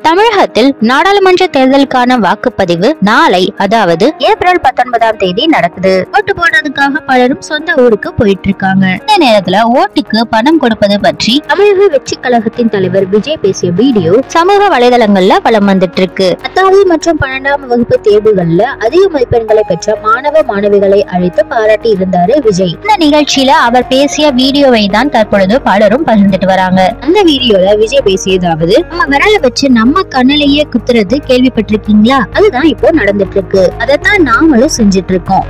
தமிழகத்தில் நாடாளுமன்ற தேர்தலுக்கான வாக்குப்பதிவு நாளை, அதாவது ஏப்ரல் 19ஆம் தேதி நடக்குது. ஓட்டு போடுறதுக்காக பலரும் சொந்த ஊருக்கு போயிட்டு இருக்காங்க. இந்த நேரத்துல ஓட்டுக்கு பணம் கொடுப்பது பற்றி தமிழக வெற்றி கழகத்தின் தலைவர் விஜய் பேசிய வீடியோ சமூக வலைதளங்கள்ல வலம் வந்துட்டு இருக்கு. 10வது மற்றும் 12ஆம் வகுப்பு தேர்வுகள்ல அதிக மதிப்பெண்களை பெற்ற மாணவ மாணவிகளை அழைத்து பாராட்டி இருந்தாரு விஜய். இந்த நிகழ்ச்சியில அவர் பேசிய வீடியோவை தான் தற்பொழுது பலரும் பகிர்ந்துட்டு வராங்க. அந்த வீடியோல விஜய் பேசியதாவது, நம்ம விரல வச்சு நம்ம கண்ணிலேயே குத்துறது கேள்விப்பட்டிருக்கீங்களா? அதுதான் இப்போ நடந்துட்டு இருக்கு. அதைத்தான் நாமளும் செஞ்சுட்டு இருக்கோம்.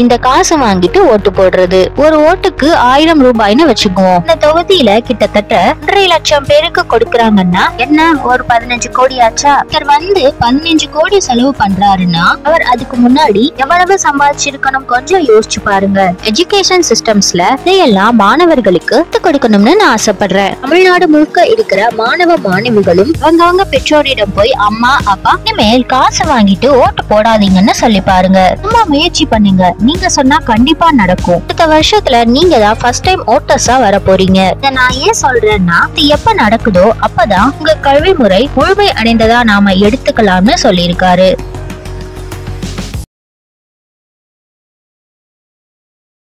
இந்த காசு வாங்கிட்டு ஓட்டு போடுறது. ஒரு ஓட்டுக்கு 1000 ரூபாய்னு வச்சுக்குவோம். இந்த தொகுதியில கிட்டத்தட்ட 1.5 லட்சம் பேருக்கு கொடுக்கறாங்கன்னா என்ன, ஒரு 15 கோடி ஆச்சா? இவர் வந்து 15 கோடி செலவு பண்றாருன்னா அவர் அதுக்கு முன்னாடி எவ்வளவு சம்பாதிச்சிருக்கணும் கொஞ்சம் யோசிச்சு பாருங்க. எஜுகேஷன் சிஸ்டம்ஸ்ல இதையெல்லாம் மாணவர்களுக்கு கொடுக்கணும்னு நான் ஆசைப்படுறேன். தமிழ்நாடு முழுக்க இருக்கிற மாணவ மாணவிகளும் அவங்க பெற்றோரிடம் போய் அம்மா அப்பா இனிமேல் காசு வாங்கிட்டு ஓட்டு போடாதீங்கன்னு சொல்லி பாருங்க. சும்மா முயற்சி பண்ணுங்க. நீங்க சொன்னா கண்டிப்பா நடக்கும். அடுத்த வருஷத்துல நீங்க தான் ஃபர்ஸ்ட் டைம் ஓட்டர்ஸா வர போறீங்க. இதை நான் ஏன் சொல்றேன்னா, இது எப்ப நடக்குதோ அப்பதான் உங்க கல்வி முறை முழுமை அடைந்ததா நாம எடுத்துக்கலாம்னு சொல்லியிருக்காரு.